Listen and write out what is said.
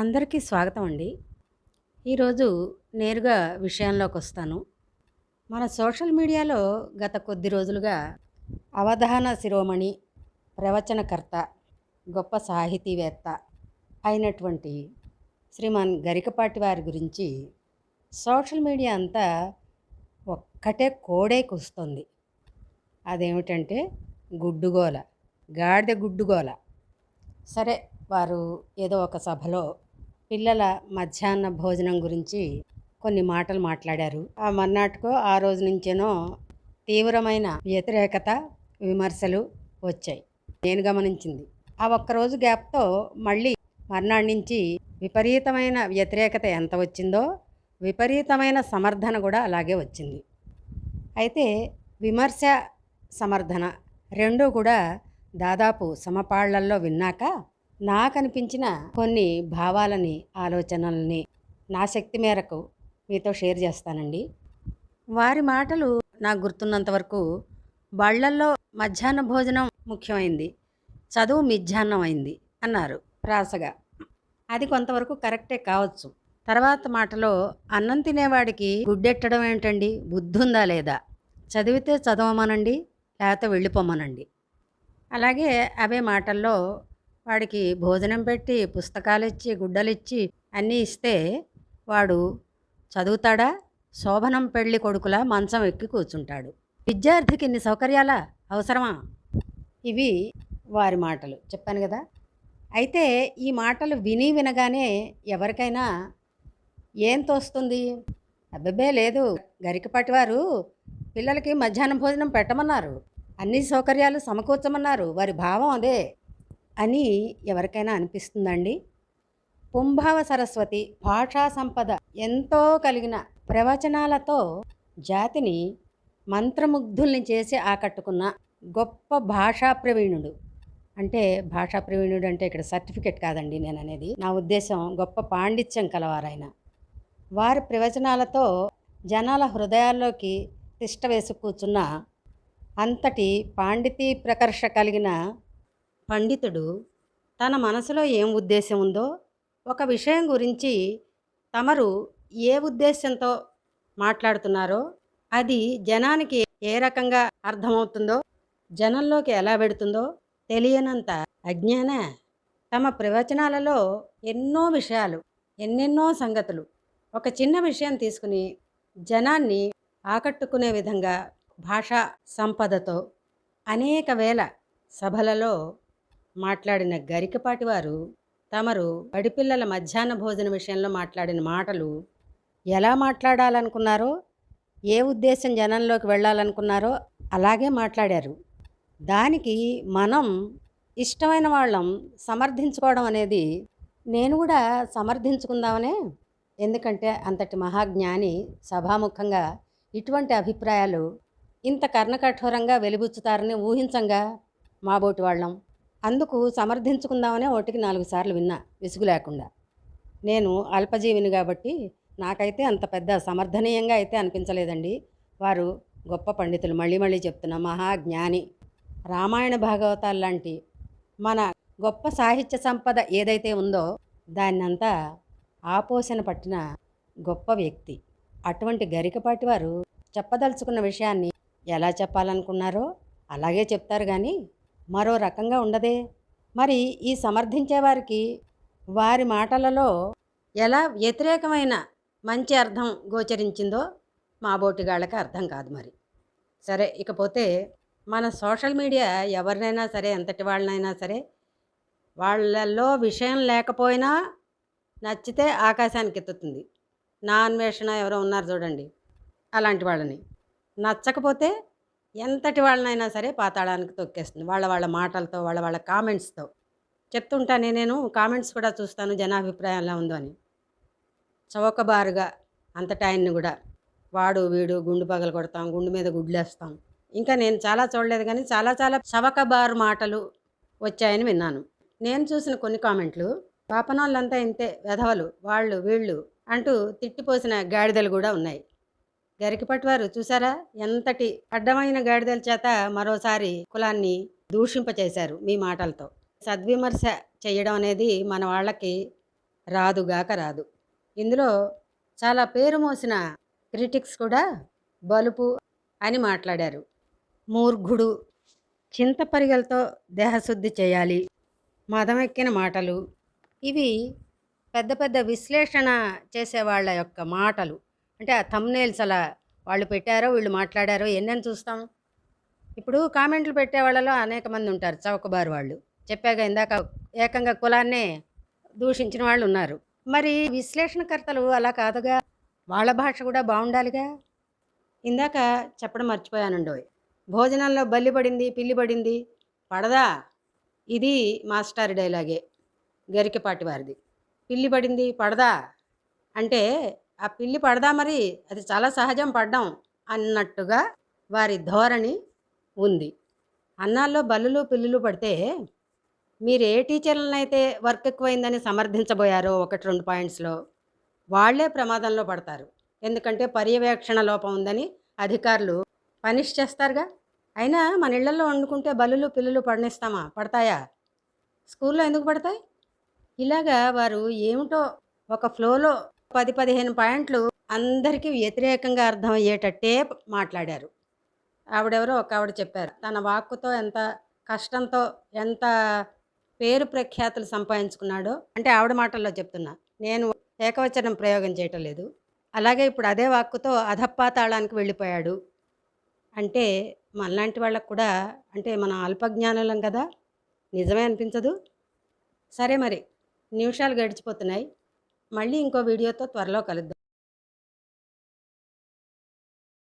అందరికీ స్వాగతం అండి. ఈరోజు నేరుగా విషయంలోకి వస్తాను. మన సోషల్ మీడియాలో గత కొద్ది రోజులుగా అవధాన శిరోమణి, ప్రవచనకర్త, గొప్ప సాహితీవేత్త అయినటువంటి శ్రీమాన్ గరికపాటి వారి గురించి సోషల్ మీడియా అంతా ఒక్కటే కోడే కూస్తుంది. అదేమిటంటే గుడ్డుగోల, గాడిద గుడ్డుగోల. సరే, వారు ఏదో ఒక సభలో పిల్లల మధ్యాహ్న భోజనం గురించి కొన్ని మాటలు మాట్లాడారు. ఆ మర్నాటికో ఆ రోజు నుంచేనో తీవ్రమైన వ్యతిరేకత, విమర్శలు వచ్చాయి. నేను గమనించింది. ఆ ఒక్కరోజు గ్యాప్తో మళ్ళీ మర్నాడు నుంచి విపరీతమైన వ్యతిరేకత ఎంత వచ్చిందో విపరీతమైన సమర్థన కూడా అలాగే వచ్చింది. అయితే విమర్శ, సమర్థన రెండూ కూడా దాదాపు సమపాళ్లల్లో విన్నాక నాకు అనిపించిన కొన్ని భావాలని, ఆలోచనల్ని నా శక్తి మేరకు మీతో షేర్ చేస్తానండి. వారి మాటలు నాకు గుర్తున్నంత వరకు బళ్ళల్లో మధ్యాహ్న భోజనం ముఖ్యమైంది, చదువు మిథ్యాన్నం అయింది అన్నారు రాసగా. అది కొంతవరకు కరెక్టే కావచ్చు. తర్వాత మాటలో అన్నం తినేవాడికి గుడ్డెట్టడం ఏంటండి, బుద్ధుందా లేదా, చదివితే చదవమనండి, లేకపోతే వెళ్ళిపోమనండి. అలాగే అవే మాటల్లో వాడికి భోజనం పెట్టి, పుస్తకాలిచ్చి, గుడ్డలిచ్చి అన్నీ ఇస్తే వాడు చదువుతాడా? శోభనం పెళ్లి కొడుకులా మంచం ఎక్కి కూర్చుంటాడు. విద్యార్థికి ఇన్ని సౌకర్యాలా అవసరమా? ఇవి వారి మాటలు చెప్పాను కదా. అయితే ఈ మాటలు వినగానే ఎవరికైనా ఏం తోస్తుంది? అబ్బబ్బే లేదు, గరికపాటి వారు పిల్లలకి మధ్యాహ్నం భోజనం పెట్టమన్నారు, అన్ని సౌకర్యాలు సమకూర్చమన్నారు, వారి భావం అదే అని ఎవరికైనా అనిపిస్తుందండి? పుంభావ సరస్వతి భాషా సంపద ఎంతో కలిగిన ప్రవచనాలతో జాతిని మంత్రముగ్ధుల్ని చేసి ఆకట్టుకున్న గొప్ప భాషా ప్రవీణుడు. అంటే భాషా ప్రవీణుడు అంటే ఇక్కడ సర్టిఫికెట్ కాదండి నేను అనేది, నా ఉద్దేశం గొప్ప పాండిత్యం కలవారైన వారి ప్రవచనాలతో జనాల హృదయాల్లోకి తిష్ట వేసి కూర్చున్న అంతటి పాండితీ ప్రకర్ష కలిగిన పండితుడు తన మనసులో ఏం ఉద్దేశం ఉందో, ఒక విషయం గురించి తమరు ఏ ఉద్దేశంతో మాట్లాడుతున్నారో అది జనానికి ఏ రకంగా అర్థమవుతుందో, జనంలోకి ఎలా పెడుతుందో తెలియనంత అజ్ఞాన తమ ప్రవచనాలలో ఎన్నో విషయాలు, ఎన్నెన్నో సంగతులు ఒక చిన్న విషయం తీసుకుని జనాన్ని ఆకట్టుకునే విధంగా భాషా సంపదతో అనేక వేల సభలలో మాట్లాడిన గరికపాటి వారు తమరు బడిపిల్లల మధ్యాహ్న భోజన విషయంలో మాట్లాడిన మాటలు ఎలా మాట్లాడాలనుకున్నారో, ఏ ఉద్దేశం జనంలోకి వెళ్ళాలనుకున్నారో అలాగే మాట్లాడారు. దానికి మనం ఇష్టమైన వాళ్ళం సమర్థించుకోవడం అనేది, నేను కూడా సమర్థించుకుందామనే. ఎందుకంటే అంతటి మహాజ్ఞాని సభాముఖంగా ఇటువంటి అభిప్రాయాలు ఇంత కర్ణకఠోరంగా వెలిబుచ్చుతారని ఊహించంగా మాబోటి వాళ్ళం. అందుకు సమర్థించుకుందామనే ఒకటికి 4 సార్లు విన్నా విసుగు లేకుండా. నేను అల్పజీవిని కాబట్టి నాకైతే అంత పెద్ద సమర్థనీయంగా అయితే అనిపించలేదండి. వారు గొప్ప పండితులు, మళ్ళీ మళ్ళీ చెప్తున్నా, మహాజ్ఞాని. రామాయణ భాగవతాలు లాంటి మన గొప్ప సాహిత్య సంపద ఏదైతే ఉందో దాన్నంతా ఆపోషణ పట్టిన గొప్ప వ్యక్తి. అటువంటి గరికపాటి వారు చెప్పదలుచుకున్న విషయాన్ని ఎలా చెప్పాలనుకున్నారో అలాగే చెప్తారు, కానీ మరో రకంగా ఉండదే. మరి ఈ సమర్థించేవారికి వారి మాటలలో ఎలా వ్యతిరేకమైన మంచి అర్థం గోచరించిందో మాబోటిగాళ్ళకి అర్థం కాదు మరి. సరే, ఇకపోతే మన సోషల్ మీడియా ఎవరినైనా సరే, ఎంతటి వాళ్ళనైనా సరే, వాళ్ళల్లో విషయం లేకపోయినా నచ్చితే ఆకాశానికి ఎత్తుతుంది. నా అన్వేషణ ఎవరో ఉన్నారు చూడండి, అలాంటి వాళ్ళని. నచ్చకపోతే ఎంతటి వాళ్ళనైనా సరే పాతాళానికి తొక్కేస్తుంది వాళ్ళ మాటలతో, వాళ్ళ కామెంట్స్తో. చెప్తుంటానే, నేను కామెంట్స్ కూడా చూస్తాను, జనాభిప్రాయం ఎలా ఉందో అని. చౌకబారుగా అంతటా ఆయన్ని కూడా వాడు వీడు గుండు పగలు కొడతాం, గుండు మీద గుడ్లేస్తాం. ఇంకా నేను చాలా చూడలేదు, కానీ చాలా చవకబారు మాటలు వచ్చాయని విన్నాను. నేను చూసిన కొన్ని కామెంట్లు, పాపనోళ్ళంతా ఇంతే, వెధవలు, వాళ్ళు వీళ్ళు అంటూ తిట్టిపోసిన గాడిదలు కూడా ఉన్నాయి. గరికపాటి వారు చూసారా, ఎంతటి అడ్డమైన గాడిదల చేత మరోసారి కులాన్ని దూషింపచేశారు మీ మాటలతో. సద్విమర్శ చేయడం అనేది మన వాళ్ళకి రాదుగాక రాదు. ఇందులో చాలా పేరు మోసిన క్రిటిక్స్ కూడా బలుపు అని మాట్లాడారు. మూర్ఘుడు, చింతపరిగెలతో దేహశుద్ధి చేయాలి, మదమెక్కిన మాటలు, ఇవి పెద్ద పెద్ద విశ్లేషణ చేసేవాళ్ళ యొక్క మాటలు. అంటే ఆ థంబ్నెయిల్స్ అలా వాళ్ళు పెట్టారో వీళ్ళు మాట్లాడారో ఎన్నని చూస్తాం. ఇప్పుడు కామెంట్లు పెట్టే వాళ్ళలో అనేక మంది ఉంటారు, చౌకబారు వాళ్ళు. చెప్పాగా ఇందాక, ఏకంగా కులాన్నే దూషించిన వాళ్ళు ఉన్నారు. మరి విశ్లేషణకర్తలు అలా కాదుగా, వాళ్ళ భాష కూడా బాగుండాలిగా. ఇందాక చెప్పడం మర్చిపోయానండోయ్, భోజనంలో బల్లి పడింది, పిల్లి పడింది, పడదా? ఇది మాస్టర్ డైలాగే, గరికపాటి వారిది. పిల్లి పడింది పడదా అంటే ఆ పిల్లి పడదా, మరి అది చాలా సహజం పడ్డం అన్నట్టుగా వారి ధోరణి ఉంది. అన్నాల్లో బల్లులు పిల్లులు పడితే మీరు ఏ టీచర్లనైతే వర్క్ ఎక్కువైందని సమర్థించబోయారో 1-2 పాయింట్స్లో, వాళ్లే ప్రమాదంలో పడతారు. ఎందుకంటే పర్యవేక్షణ లోపం ఉందని అధికారులు పనిష్ చేస్తారుగా. అయినా మన ఇళ్లలో వండుకుంటే బల్లులు పిల్లులు పడనిస్తామా? పడతాయా? స్కూల్లో ఎందుకు పడతాయి? ఇలాగా వారు ఏమిటో ఒక ఫ్లోలో 10-15 పాయింట్లు అందరికీ వ్యతిరేకంగా అర్థమయ్యేటట్టే మాట్లాడారు. ఆవిడెవరో ఒక ఆవిడ చెప్పారు, తన వాక్కుతో ఎంత కష్టంతో ఎంత పేరు ప్రఖ్యాతులు సంపాదించుకున్నాడో. అంటే ఆవిడ మాటల్లో చెప్తున్నా, నేను ఏకవచనం ప్రయోగం చేయటం లేదు. అలాగే ఇప్పుడు అదే వాక్కుతో అధపాతాళానికి వెళ్ళిపోయాడు అంటే మనలాంటి వాళ్ళకు కూడా, అంటే మనం అల్పజ్ఞానులం కదా, నిజమే అనిపించదు. సరే మరి, నిమిషాలు గడిచిపోతున్నాయి. మళ్ళీ ఇంకో వీడియోతో త్వరలో కలుద్దాం.